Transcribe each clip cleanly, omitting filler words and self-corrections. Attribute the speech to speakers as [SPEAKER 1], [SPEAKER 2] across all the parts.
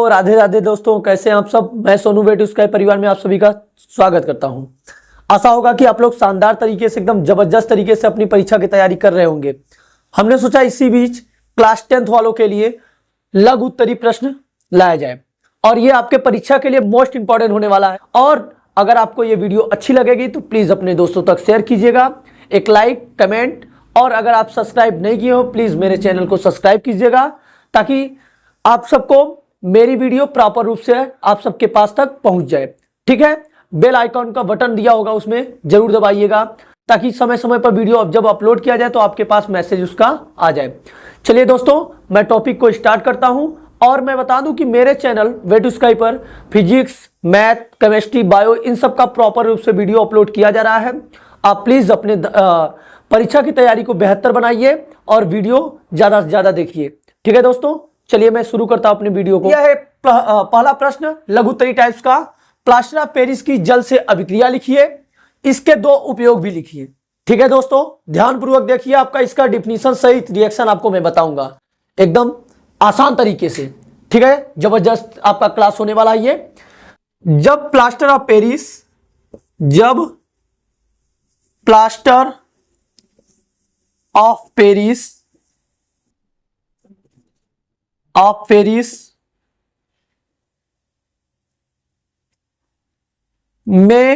[SPEAKER 1] राधे राधे दोस्तों, कैसे हैं आप सब। मैं सोनू वेट स्काई परिवार में आप सभी का स्वागत करता हूं। आशा होगा कि आप लोग शानदार तरीके से, एकदम जबरदस्त तरीके से अपनी परीक्षा की तैयारी कर रहे होंगे। हमने सोचा इसी बीच क्लास 10th वालों के लिए लघु उत्तरीय प्रश्न लाया जाए और ये आपके परीक्षा के लिए मोस्ट इंपॉर्टेंट होने वाला है। और अगर आपको ये वीडियो अच्छी लगेगी तो प्लीज अपने दोस्तों तक शेयर कीजिएगा, एक लाइक, कमेंट, और अगर आप सब्सक्राइब नहीं किए हो प्लीज मेरे चैनल को सब्सक्राइब कीजिएगा ताकि आप सबको मेरी वीडियो प्रॉपर रूप से आप सबके पास तक पहुंच जाए। ठीक है, बेल आइकॉन का बटन दिया होगा उसमें जरूर दबाइएगा ताकि समय समय पर वीडियो जब अपलोड किया जाए तो आपके पास मैसेज उसका आ जाए। चलिए दोस्तों, मैं टॉपिक को स्टार्ट करता हूं और मैं बता दूं कि मेरे चैनल वेट स्काई पर फिजिक्स, मैथ, केमिस्ट्री, बायो इन सब का प्रॉपर रूप से वीडियो अपलोड किया जा रहा है। आप प्लीज अपने परीक्षा की तैयारी को बेहतर बनाइए और वीडियो ज्यादा से ज्यादा देखिए। ठीक है दोस्तों, चलिए मैं शुरू करता हूं अपनी वीडियो को। यह है पहला प्रश्न लघु उत्तरीय टाइप्स का। प्लास्टर ऑफ पेरिस की जल से अभिक्रिया लिखिए, इसके दो उपयोग भी लिखिए। ठीक है दोस्तों, ध्यानपूर्वक देखिए, आपका इसका डिफिनीशन सहित रिएक्शन आपको मैं बताऊंगा एकदम आसान तरीके से। ठीक है, जबरदस्त आपका क्लास होने वाला है ये। जब प्लास्टर ऑफ पेरिस में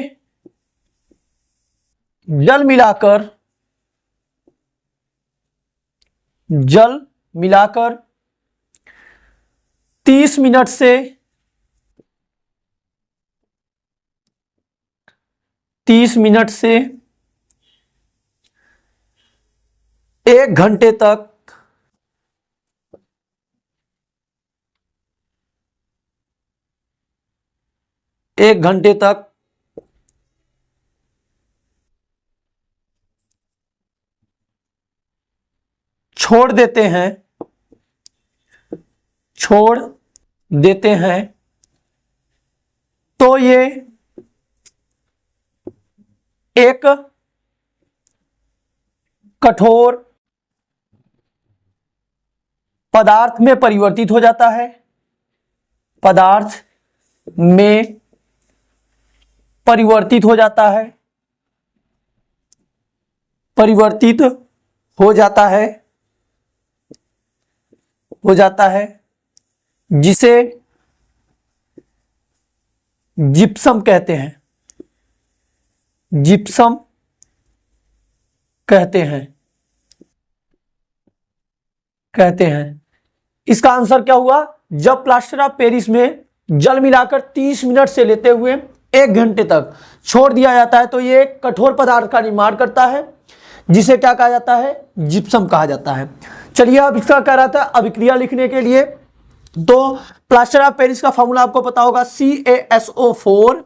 [SPEAKER 1] जल मिलाकर 30 मिनट से 1 घंटे तक छोड़ देते हैं तो ये एक कठोर पदार्थ में परिवर्तित हो जाता है। परिवर्तित हो जाता है जिसे जिप्सम कहते हैं। इसका आंसर क्या हुआ? जब प्लास्टर ऑफ पेरिस में जल मिलाकर 30 मिनट से लेते हुए 1 घंटे तक छोड़ दिया जाता है तो ये एक कठोर पदार्थ का निर्माण करता है जिसे क्या कहा जाता है? जिप्सम कहा जाता है। चलिए अब इसका कह रहा था अभिक्रिया लिखने के लिए, तो प्लास्टर ऑफ पेरिस का फॉर्मूला आपको पता होगा, CaSO4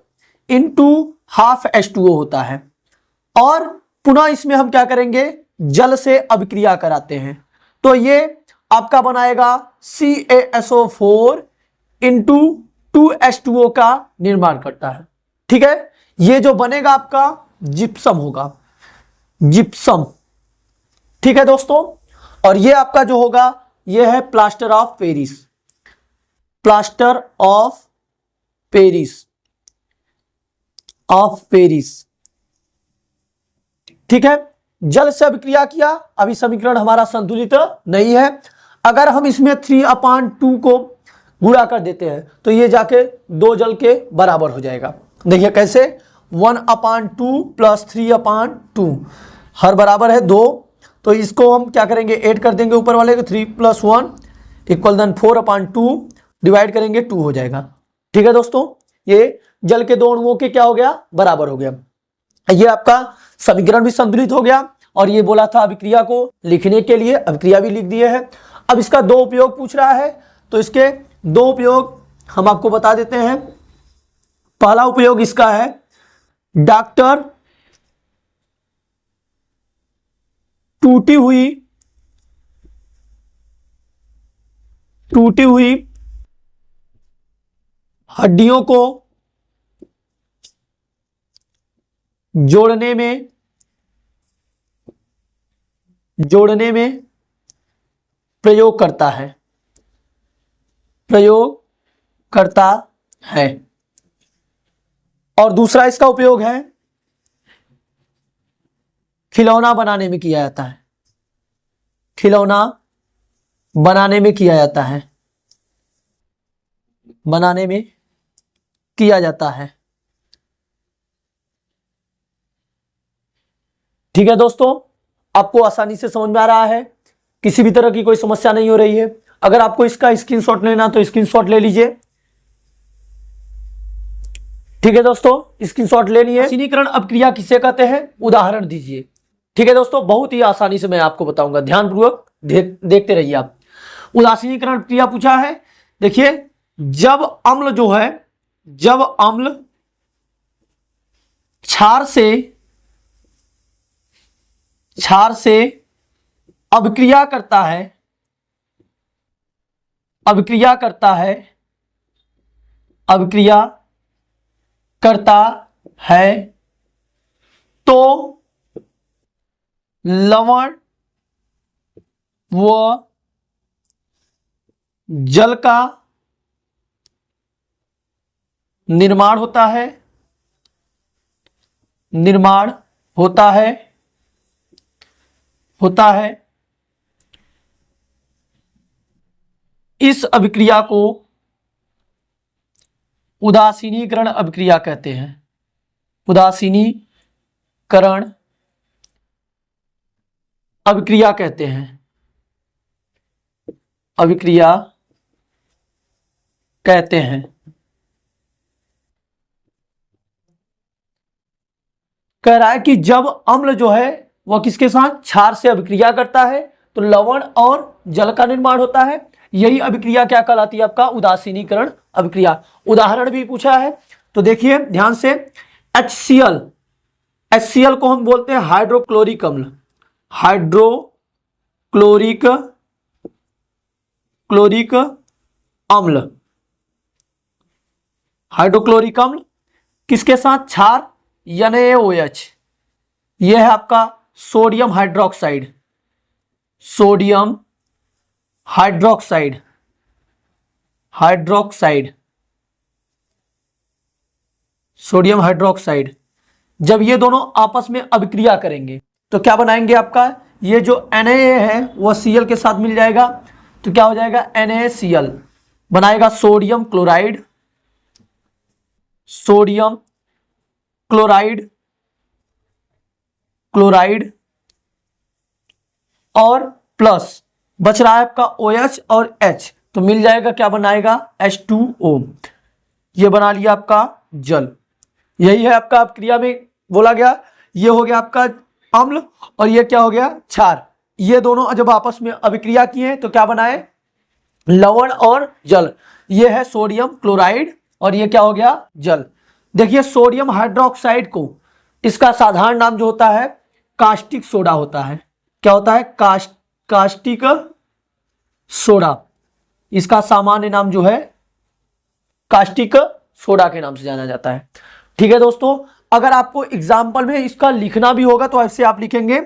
[SPEAKER 1] × ½ H2O होता है। और पुनः इसमें हम क्या करेंगे? जल से अभिक्रिया कराते हैं तो ये आपका बनाएगा CaSO4 × 2H2O का निर्माण करता है। ठीक है, ये जो बनेगा आपका जिप्सम होगा, जिप्सम। ठीक है दोस्तों, और ये आपका जो होगा ये है प्लास्टर ऑफ पेरिस। ठीक है, जल से अभिक्रिया किया, अभी समीकरण हमारा संतुलित नहीं है। अगर हम इसमें 3/2 को गुणा कर देते हैं तो ये जाके 2 जल के बराबर हो जाएगा। देखिए कैसे, 1/2 + 3/2 हर बराबर है 2, तो इसको हम क्या करेंगे? ऐड कर देंगे ऊपर वाले को, 3 + 1 = 4/2, डिवाइड करेंगे 2 हो जाएगा। ठीक है दोस्तों, ये जल के 2 अणुओं के क्या हो गया? बराबर हो गया। ये आपका समीकरण भी संतुलित हो गया और ये बोला था अभिक्रिया को लिखने के लिए, अभिक्रिया भी लिख दिए है। अब इसका 2 उपयोग पूछ रहा है तो इसके 2 उपयोग हम आपको बता देते हैं। पहला उपयोग इसका है, डॉक्टर टूटी हुई हड्डियों को जोड़ने में प्रयोग करता है। और दूसरा इसका उपयोग है खिलौना बनाने में किया जाता है। खिलौना बनाने में किया जाता है, बनाने में किया जाता है। ठीक है दोस्तों, आपको आसानी से समझ में आ रहा है, किसी भी तरह की कोई समस्या नहीं हो रही है। अगर आपको इसका स्क्रीनशॉट लेना तो स्क्रीनशॉट ले लीजिए। ठीक है दोस्तों, स्क्रीनशॉट ले लिए। आसानीकरण अपक्रिया किसे कहते हैं, उदाहरण दीजिए। ठीक है दोस्तों, बहुत ही आसानी से मैं आपको बताऊंगा, ध्यानपूर्वक देखते रहिए आप। उदासीनीकरण क्रिया पूछा है। देखिए, जब अम्ल जो है, जब अम्ल क्षार से अभिक्रिया करता है, अभिक्रिया करता है, अभिक्रिया करता है, तो लवण व जल का निर्माण होता है, निर्माण होता है, होता है। इस अभिक्रिया को उदासीनीकरण अभिक्रिया कहते हैं। उदासीनीकरण अभिक्रिया कहते हैं, अभिक्रिया कहते हैं। कह रहा है कि जब अम्ल जो है वह किसके साथ, क्षार से अभिक्रिया करता है, तो लवण और जल का निर्माण होता है। यही अभिक्रिया क्या कहलाती है, आपका उदासीनीकरण अभिक्रिया। उदाहरण भी पूछा है, तो देखिए ध्यान से, HCl, HCl को हम बोलते हैं हाइड्रोक्लोरिक अम्ल, हाइड्रोक्लोरिक क्लोरिक अम्ल, हाइड्रोक्लोरिक अम्ल किसके साथ, क्षार NaOH। यह है आपका sodium hydroxide, sodium hydroxide, hydroxide, sodium hydroxide. जब ये दोनों आपस में अभिक्रिया करेंगे तो क्या बनाएंगे, आपका ये जो Na है वह Cl के साथ मिल जाएगा, तो क्या हो जाएगा, NaCl बनाएगा sodium chloride, sodium chloride, chloride, और प्लस बच रहा है आपका OH और H, तो मिल जाएगा, क्या बनाएगा, H2O। ये बना लिया आपका जल। यही है आपका क्रिया में बोला गया। ये हो गया आपका अम्ल और ये क्या हो गया, क्षार। ये दोनों जब आपस में अभिक्रिया किए तो क्या बनाए, लवण और जल। ये है सोडियम क्लोराइड और ये क्या हो गया, जल। देखिए, सोडियम हाइड्रोक्साइड को इसका साधारण नाम जो होता है कास्टिक सोडा होता है। क्या होता है, कास्टिक सोडा। इसका सामान्य नाम जो है कास्टिक सोडा के नाम से जाना जाता है। ठीक है दोस्तों, अगर आपको एग्जाम्पल में इसका लिखना भी होगा तो ऐसे आप लिखेंगे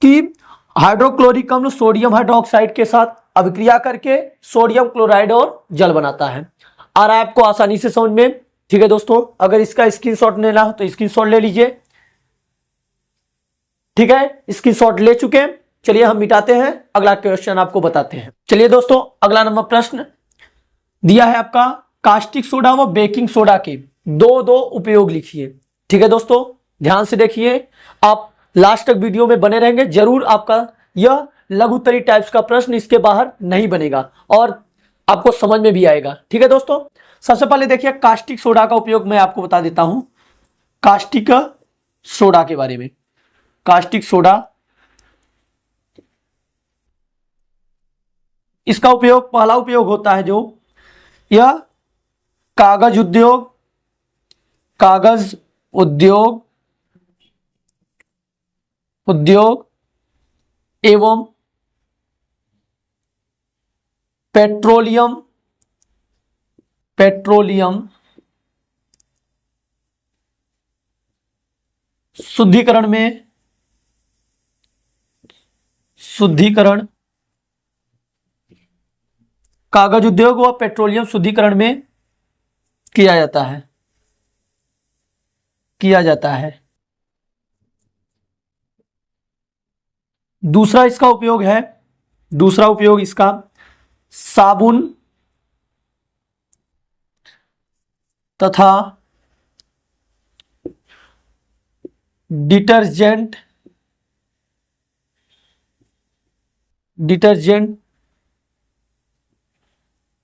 [SPEAKER 1] कि हाइड्रोक्लोरिक अम्ल सोडियम हाइड्रोक्साइड के साथ अभिक्रिया करके सोडियम क्लोराइड और जल बनाता है। आ रहा है आपको आसानी से समझ में। ठीक है दोस्तों, अगर इसका स्क्रीनशॉट लेना हो तो स्क्रीनशॉट ले लीजिए। ठीक है, स्क्रीनशॉट ले चुके हैं। चलिए हम मिटाते हैं, अगला क्वेश्चन आपको बताते हैं। चलिए दोस्तों, अगला नंबर प्रश्न दिया है आपका, कास्टिक सोडा व बेकिंग सोडा के दो उपयोग लिखिए। ठीक है दोस्तों, ध्यान से देखिए, आप लास्ट तक वीडियो में बने रहेंगे, जरूर आपका यह लघुत्तरी टाइप्स का प्रश्न इसके बाहर नहीं बनेगा और आपको समझ में भी आएगा। ठीक है दोस्तों, सबसे पहले देखिए कास्टिक सोडा का उपयोग मैं आपको बता देता हूं, कास्टिक सोडा के बारे में। कास्टिक सोडा, इसका उपयोग, पहला उपयोग होता है जो यह कागज उद्योग, कागज उद्योग, उद्योग एवं पेट्रोलियम, पेट्रोलियम शुद्धिकरण में, शुद्धिकरण, कागज उद्योग व पेट्रोलियम शुद्धिकरण में किया जाता है, किया जाता है। दूसरा इसका उपयोग है, दूसरा उपयोग इसका साबुन तथा डिटर्जेंट डिटर्जेंट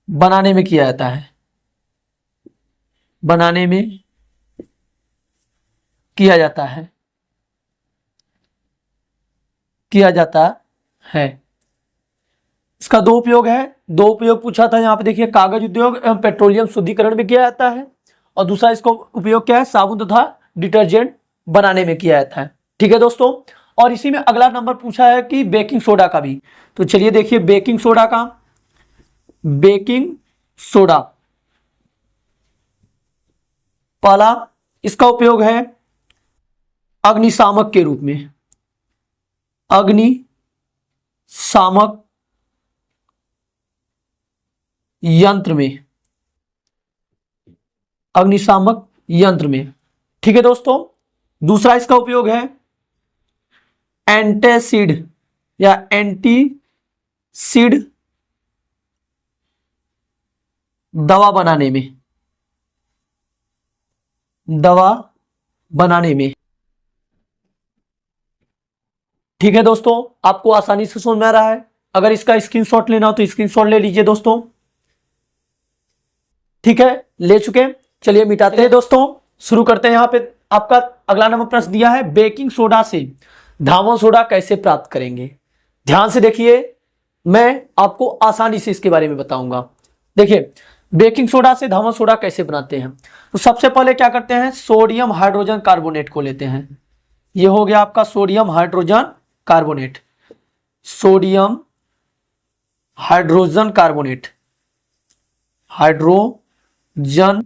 [SPEAKER 1] बनाने में किया जाता है, बनाने में किया जाता है, किया जाता है। इसका दो उपयोग है, दो उपयोग पूछा था यहाँ पे देखिए, कागज उद्योग एवं पेट्रोलियम शुद्धिकरण में किया जाता है, और दूसरा इसका उपयोग क्या है, साबुन तथा डिटर्जेंट बनाने में किया जाता है। ठीक है दोस्तों, और इसी में अगला नंबर पूछा है कि बेकिंग सोडा का भी। तो चलिए देखिए बेकिंग सोडा का, बेकिंग सोडा पहला इसका उपयोग है अग्निशामक के रूप में, अग्निशामक यंत्र में, अग्निशामक यंत्र में। ठीक है दोस्तों, दूसरा इसका उपयोग है एंटासिड या एंटीसिड दवा बनाने में, दवा बनाने में। ठीक है दोस्तों, आपको आसानी से समझ में आ रहा है। अगर इसका स्क्रीनशॉट लेना हो तो स्क्रीनशॉट ले लीजिए दोस्तों। ठीक है, ले चुके, चलिए मिटाते हैं दोस्तों, शुरू करते हैं। यहां पे आपका अगला नंबर प्रश्न दिया है, बेकिंग सोडा से धावन सोडा कैसे प्राप्त करेंगे। ध्यान से देखिए, मैं आपको आसानी से इसके बारे में बताऊंगा। देखिए बेकिंग सोडा से धावन सोडा कैसे बनाते हैं, तो सबसे पहले क्या करते हैं, सोडियम हाइड्रोजन कार्बोनेट को लेते हैं। ये हो गया आपका sodium hydrogen carbonate, sodium hydrogen carbonate, hydrogen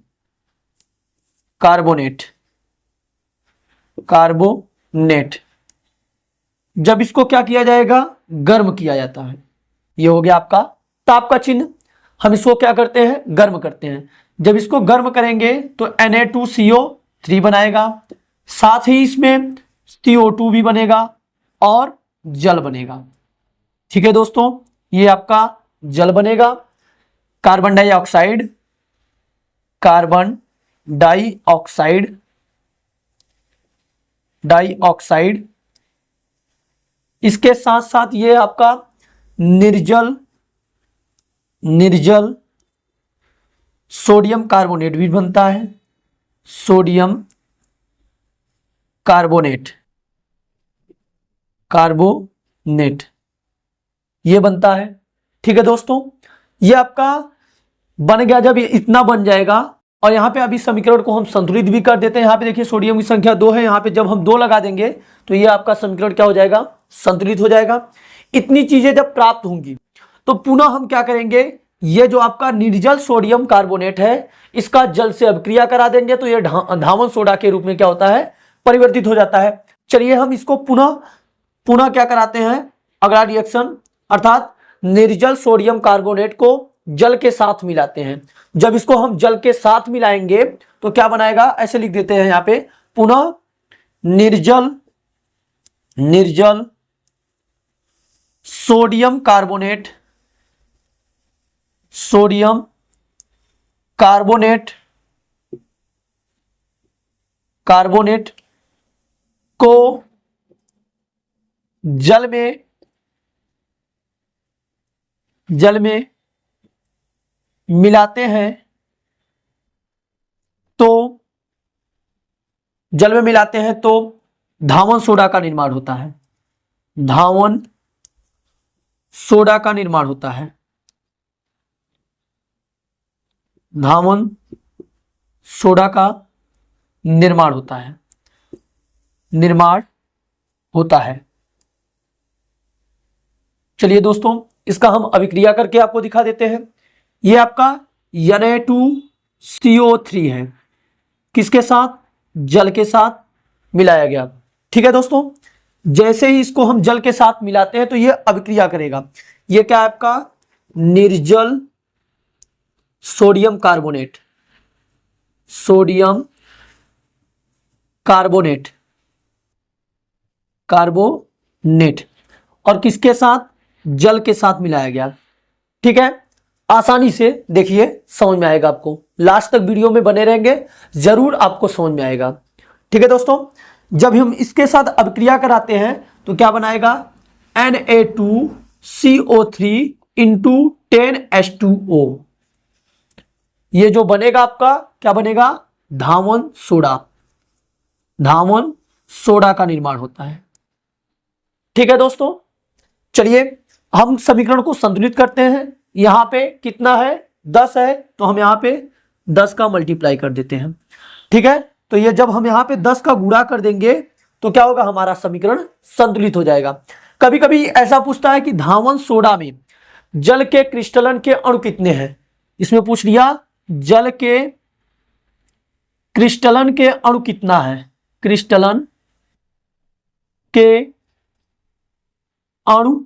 [SPEAKER 1] carbonate, carbonate. जब इसको क्या किया जाएगा, गर्म किया जाता है। ये हो गया आपका ताप का चिन्ह। हम इसको क्या करते हैं, गर्म करते हैं। जब इसको गर्म करेंगे तो Na2CO3 बनाएगा, साथ ही इसमें CO2 भी बनेगा और जल बनेगा। ठीक है दोस्तों, ये आपका जल बनेगा। Carbon dioxide, carbon dioxide, dioxide. इसके साथ साथ ये आपका निर्जल, निर्जल सोडियम कार्बोनेट भी बनता है, सोडियम कार्बोनेट, कार्बोनेट ये बनता है। ठीक है दोस्तों, ये आपका बन गया। जब ये इतना बन जाएगा, और यहाँ पे अभी समीकरण को हम संतुलित भी कर देते हैं। यहाँ पे देखिए सोडियम की संख्या 2 है, यहाँ पे जब हम 2 लगा देंगे तो ये आपका समीकरण क्या हो जाएगा, संतुलित हो जाएगा। इतनी चीजें जब प्राप्त होंगी तो पुनः हम क्या करेंगे, ये जो आपका निर्जल सोडियम कार्बोनेट है इसका जल से अभिक्रिया करा देंगे, तो ये धावन सोडा के रूप में क्या होता है, परिवर्तित हो जाता है। चलिए हम इसको पुनः क्या कराते हैं, अगला रिएक्शन, अर्थात निर्जल सोडियम कार्बोनेट को जल के साथ मिलाते हैं। जब इसको हम जल के साथ मिलाएंगे तो क्या बनाएगा, ऐसे लिख देते हैं यहां पे, पुनः निर्जल, निर्जल sodium carbonate, sodium carbonate, carbonate को जल में, जल में मिलाते हैं तो, जल में मिलाते हैं तो धावन सोडा का निर्माण होता है, धावन सोडा का निर्माण होता है, धावन सोडा का निर्माण होता है, निर्माण होता है। चलिए दोस्तों, इसका हम अभिक्रिया करके आपको दिखा देते हैं। ये आपका Na2CO3 है, किसके साथ, जल के साथ मिलाया गया। ठीक है दोस्तों, जैसे ही इसको हम जल के साथ मिलाते हैं तो ये अभिक्रिया करेगा। ये क्या है आपका, निर्जल sodium carbonate, sodium carbonate, carbonate, और किसके साथ, जल के साथ मिलाया गया। ठीक है, आसानी से देखिए समझ में आएगा आपको, लास्ट तक वीडियो में बने रहेंगे, जरूर आपको समझ में आएगा। ठीक है दोस्तों, जब हम इसके साथ अभिक्रिया कराते हैं तो क्या बनाएगा, Na2CO3 इंटू 10H2O। ये जो बनेगा आपका क्या बनेगा, धावन सोडा, धावन सोडा का निर्माण होता है। ठीक है दोस्तों, चलिए हम समीकरण को संतुलित करते हैं। यहां पे कितना है, 10 है, तो हम यहां पे 10 का मल्टीप्लाई कर देते हैं। ठीक है, तो ये जब हम यहां पे 10 का गुणा कर देंगे तो क्या होगा, हमारा समीकरण संतुलित हो जाएगा। कभी कभी ऐसा पूछता है कि धावन सोडा में जल के क्रिस्टलन के अणु कितने हैं, इसमें पूछ लिया जल के क्रिस्टलन के अणु कितना है, क्रिस्टलन के अणु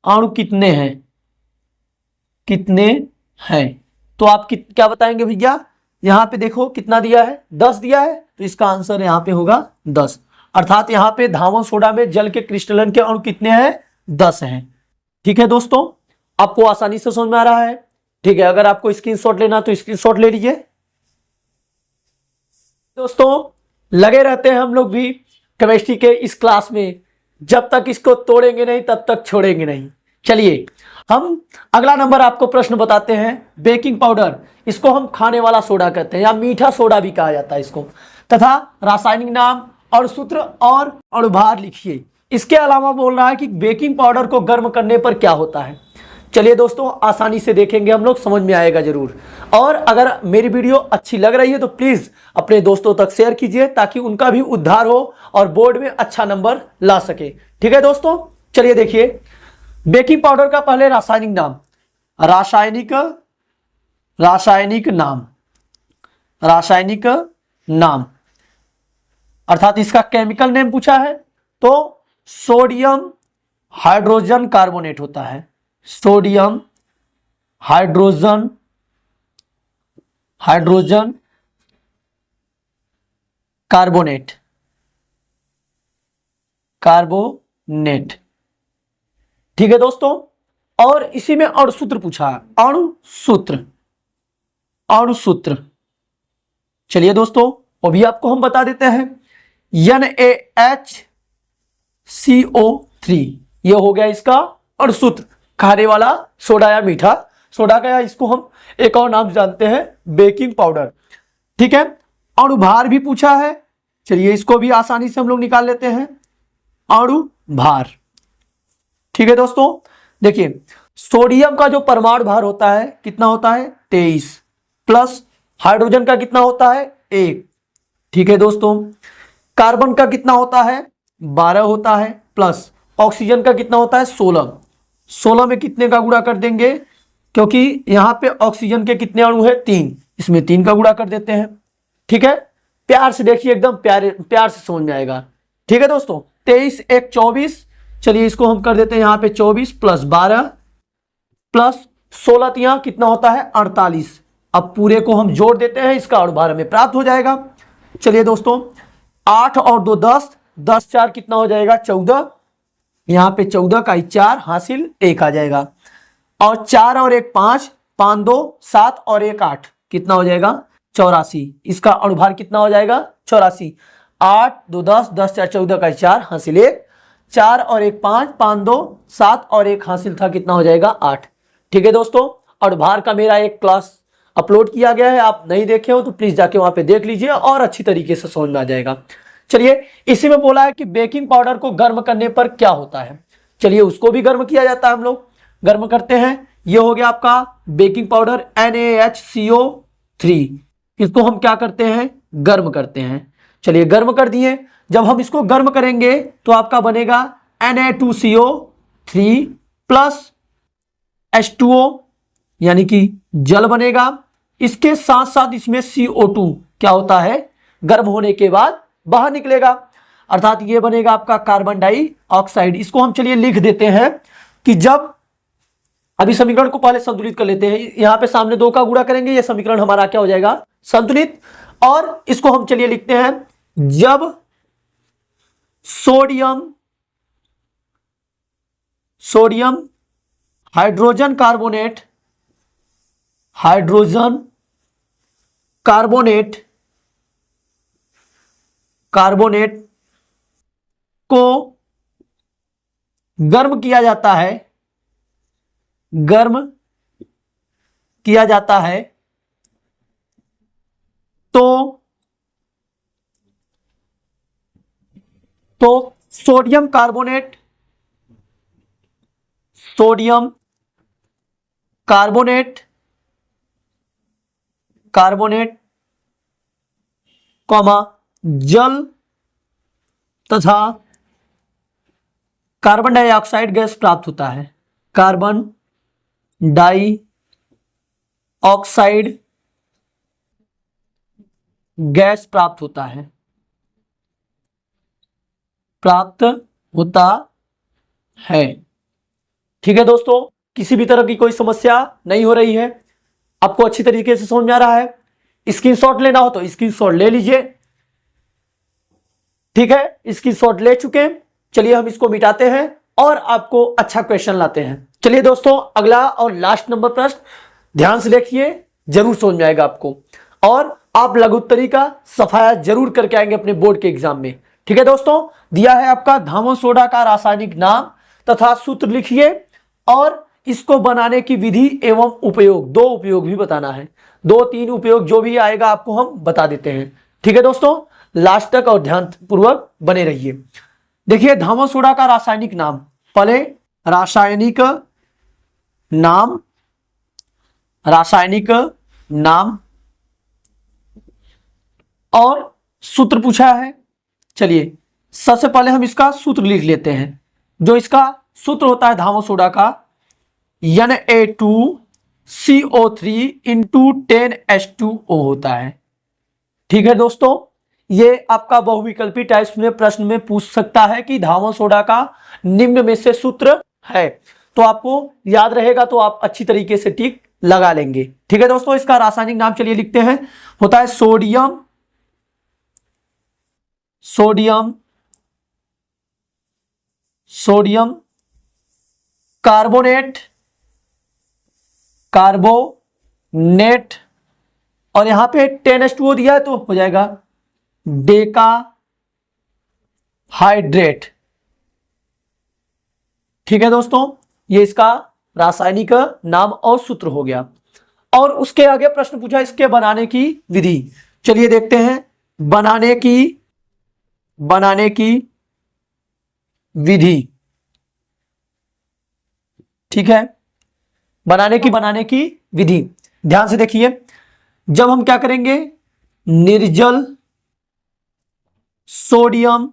[SPEAKER 1] अणु कितने हैं, कितने हैं, तो आप क्या बताएंगे भैया, यहां पे देखो कितना दिया है, 10 दिया है, तो इसका आंसर यहां पे होगा 10। अर्थात यहां पे धावन सोडा में जल के क्रिस्टलन के अणु कितने हैं, 10 हैं। ठीक है दोस्तों, आपको आसानी से समझ में आ रहा है। ठीक है, अगर आपको स्क्रीनशॉट लेना तो स्क्रीनशॉट ले लीजिए। दोस्तों लगे रहते हैं हम लोग भी केमिस्ट्री के इस क्लास में, जब तक इसको तोड़ेंगे नहीं तब तक छोड़ेंगे नहीं। चलिए हम अगला नंबर आपको प्रश्न बताते हैं। बेकिंग पाउडर, इसको हम खाने वाला सोडा कहते हैं या मीठा सोडा भी कहा जाता है इसको, तथा रासायनिक नाम और सूत्र और अणुभार लिखिए। इसके अलावा बोल रहा है कि बेकिंग पाउडर को गर्म करने पर क्या होता है। चलिए दोस्तों आसानी से देखेंगे हम लोग, समझ में आएगा जरूर। और अगर मेरी वीडियो अच्छी लग रही है तो प्लीज अपने दोस्तों तक शेयर कीजिए ताकि उनका भी उद्धार हो और बोर्ड में अच्छा नंबर ला सके। ठीक है दोस्तों, चलिए देखिए बेकिंग पाउडर का पहले रासायनिक नाम, रासायनिक नाम, रासायनिक नाम, अर्थात इसका केमिकल नेम पूछा है तो सोडियम हाइड्रोजन कार्बोनेट होता है, सोडियम हाइड्रोजन कार्बोनेट, कार्बोनेट। ठीक है दोस्तों, और इसी में अणुसूत्र पूछा है, अणुसूत्र। चलिए दोस्तों वो भी आपको हम बता देते हैं। NaHCO3 ये हो गया इसका अणुसूत्र, खाने वाला सोडा या मीठा सोडा का, या इसको हम एक और नाम जानते हैं बेकिंग पाउडर। ठीक है, अणुभार भी पूछा है, चलिए इसको भी आसानी से हम लोग निकाल लेते हैं, अणुभार। ठीक है दोस्तों, देखिए सोडियम का जो परमाणु भार होता है कितना होता है, 23, प्लस हाइड्रोजन का कितना होता है, 1। ठीक है दोस्तों, कार्बन का कितना होता है, 12 होता है, प्लस ऑक्सीजन का कितना होता है, 16। 16 में कितने का गुणा कर देंगे, क्योंकि यहां पे ऑक्सीजन के कितने अणु है, 3, इसमें 3 का गुणा कर देते हैं। ठीक है, प्यार से देखिए, एकदम प्यार से समझ में आएगा। ठीक है दोस्तों, 23 1 24, चलिए इसको हम कर देते हैं यहाँ पे 24 प्लस 12 प्लस 16, यहां कितना होता है, 48। अब पूरे को हम जोड़ देते हैं, इसका अणुभार हमें प्राप्त हो जाएगा। चलिए दोस्तों 8 और 2 10, 10 4 कितना हो जाएगा, 14। यहां पे 14 का 4 हासिल 1 आ जाएगा, और 4 और 1 5, 5 2 7 और 1 8 कितना हो जाएगा, 84। इसका अणुभार कितना हो जाएगा, 84। 8 2 10, 10 4 14 का 4 हासिल 1, 4 और 1 5, 5 2 7 और 1 हासिल था, कितना हो जाएगा, 8। ठीक है दोस्तों, अणुभार का मेरा एक क्लास अपलोड किया गया है, आप नहीं देखे हो तो प्लीज जाके वहां पे देख लीजिए और अच्छी तरीके से समझ में आ जाएगा। चलिए इसी में बोला है कि बेकिंग पाउडर को गर्म करने पर क्या होता है, चलिए उसको भी गर्म किया जाता है, हम लोग गर्म करते हैं। ये हो गया आपका बेकिंग पाउडर NaHCO3, इसको हम क्या करते हैं, गर्म करते हैं। चलिए गर्म कर दिए, जब हम इसको गर्म करेंगे तो आपका बनेगा Na2CO3 प्लस H2O यानी कि जल बनेगा। इसके साथ साथ इसमें CO2 क्या होता है, गर्म होने के बाद बाहर निकलेगा, अर्थात ये बनेगा आपका कार्बन डाइऑक्साइड। इसको हम चलिए लिख देते हैं कि जब, अभी समीकरण को पहले संतुलित कर लेते हैं, यहां पे सामने 2 का गुणा करेंगे, ये समीकरण हमारा क्या हो जाएगा, संतुलित। और इसको हम चलिए लिखते हैं, जब सोडियम हाइड्रोजन कार्बोनेट को गर्म किया जाता है तो सोडियम कार्बोनेट जल तथा कार्बन डाइऑक्साइड गैस प्राप्त होता है। कार्बन डाइऑक्साइड गैस प्राप्त होता है। ठीक है दोस्तों, किसी भी तरह की कोई समस्या नहीं हो रही है, आपको अच्छी तरीके से समझ में आ रहा है। स्क्रीनशॉट लेना हो तो स्क्रीनशॉट ले लीजिए। ठीक है, स्क्रीनशॉट ले चुके हैं। चलिए हम इसको मिटाते हैं और आपको अच्छा क्वेश्चन लाते हैं। चलिए दोस्तों, अगला और लास्ट नंबर प्रश्न ध्यान से देखिए, जरूर समझ में आएगा आपको और आप लघु उत्तरी का सफाया जरूर करके आएंगे अपने बोर्ड के एग्जाम में। ठीक है दोस्तों, दिया है आपका धामन सोडा का रासायनिक नाम तथा सूत्र लिखिए और इसको बनाने की विधि एवं उपयोग, 2 उपयोग भी बताना है। 2-3 उपयोग जो भी आएगा आपको हम बता देते हैं। ठीक है दोस्तों, लास्ट तक और ध्यान पूर्वक बने रहिए। देखिए, धामन सोडा का रासायनिक नाम, पहले रासायनिक नाम और सूत्र पूछा है। चलिए सबसे पहले हम इसका सूत्र लिख लेते हैं। जो इसका सूत्र होता है धामन सोडा का, Na2CO3 इंटू 10H2O होता है। ठीक है दोस्तों, ये आपका बहुविकल्पी टाइप्स में प्रश्न में पूछ सकता है कि धामन सोडा का निम्न में से सूत्र है, तो आपको याद रहेगा तो आप अच्छी तरीके से टिक लगा लेंगे। ठीक है दोस्तों, इसका रासायनिक नाम चलिए लिखते हैं, होता है सोडियम कार्बोनेट और यहां पे 10H2O दिया है तो हो जाएगा डेका हाइड्रेट। ठीक है दोस्तों, ये इसका रासायनिक नाम और सूत्र हो गया। और उसके आगे प्रश्न पूछा इसके बनाने की विधि। चलिए देखते हैं बनाने की विधि। ठीक है, बनाने की विधि ध्यान से देखिए। जब हम क्या करेंगे, निर्जल सोडियम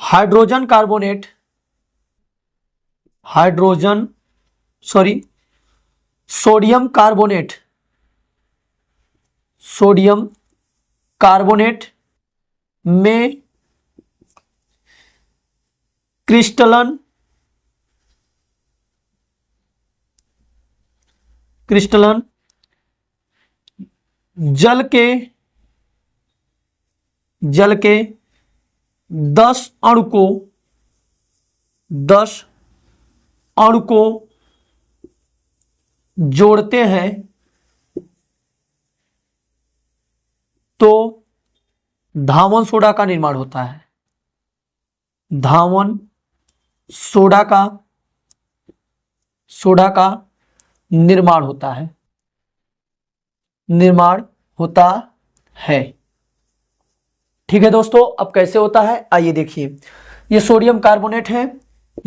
[SPEAKER 1] हाइड्रोजन सोडियम कार्बोनेट में क्रिस्टलन जल के 10 अणु को जोड़ते हैं तो धामन सोडा का निर्माण होता है। धामन सोडा का निर्माण होता है। ठीक है दोस्तों, अब कैसे होता है आइए देखिए। ये सोडियम कार्बोनेट है,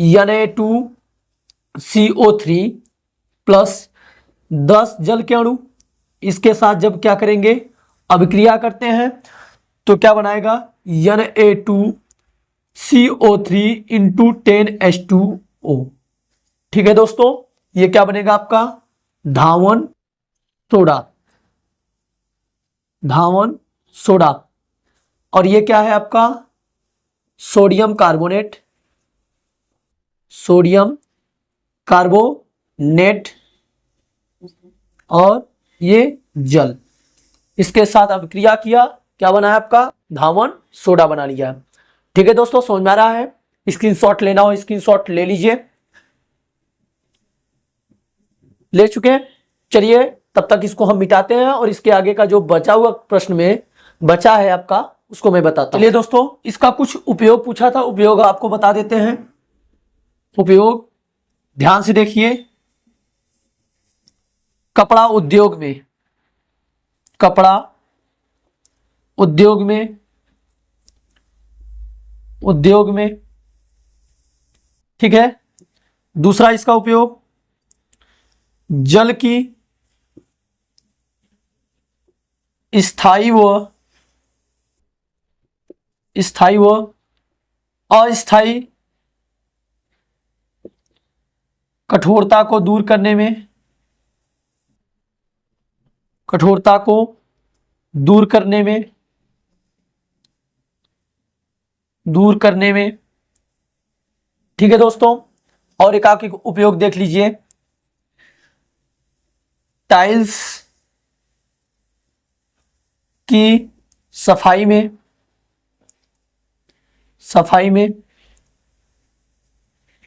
[SPEAKER 1] Na2CO3 प्लस 10 जल के अणु, इसके साथ जब क्या करेंगे अभिक्रिया करते हैं तो क्या बनाएगा Na2CO3 इंटू 10H2O। ठीक है दोस्तों, ये क्या बनेगा आपका धामन सोडा। और ये क्या है आपका sodium carbonate, sodium carbonate. Net और ये जल, इसके साथ अभिक्रिया किया, क्या बना है आपका, धावन सोडा बना लिया। ठीक है दोस्तों, समझ में आ रहा है? स्क्रीनशॉट लेना हो स्क्रीनशॉट ले लीजिए। ले चुके हैं, चलिए तब तक इसको हम मिटाते हैं और इसके आगे का जो बचा हुआ प्रश्न में बचा है आपका उसको मैं बताता हूं। चलिए दोस्तों, इसका कुछ उपयोग पूछा था, उपयोग आपको बता देते हैं। उपयोग ध्यान से देखिए, कपड़ा उद्योग में, कपड़ा उद्योग में, उद्योग में, ठीक है। दूसरा इसका उपयोग जल की स्थायी व अस्थायी कठोरता को दूर करने में, कठोरता को दूर करने में, दूर करने में, ठीक है दोस्तों। और एक आखिरी उपयोग देख लीजिए, टाइल्स की सफाई में, सफाई में,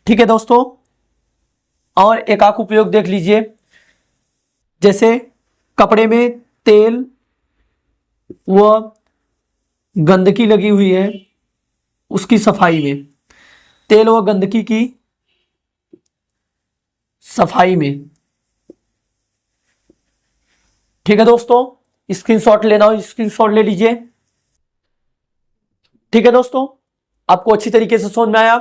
[SPEAKER 1] ठीक है दोस्तों। और एक आख उपयोग देख लीजिए, जैसे कपड़े में तेल व गंदगी लगी हुई है उसकी सफाई में, तेल व गंदगी की सफाई में, ठीक है दोस्तों। स्क्रीनशॉट लेना हो स्क्रीनशॉट ले लीजिए। ठीक है दोस्तों, आपको अच्छी तरीके से समझ में आया।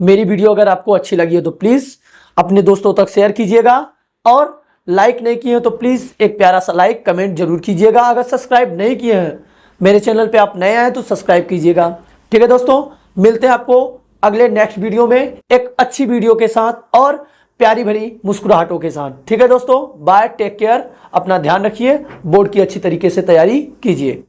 [SPEAKER 1] मेरी वीडियो अगर आपको अच्छी लगी है तो प्लीज अपने दोस्तों तक शेयर कीजिएगा और लाइक नहीं किए हैं तो प्लीज एक प्यारा सा लाइक कमेंट जरूर कीजिएगा। अगर सब्सक्राइब नहीं किए हैं मेरे चैनल पे, आप नए आए तो सब्सक्राइब कीजिएगा। ठीक है दोस्तों, मिलते हैं आपको अगले नेक्स्ट वीडियो में एक अच्छी वीडियो के साथ और प्यारी भरी मुस्कुराहटों के साथ। ठीक है दोस्तों, बाय, टेक केयर, अपना ध्यान रखिए, बोर्ड की अच्छी तरीके से तैयारी कीजिए।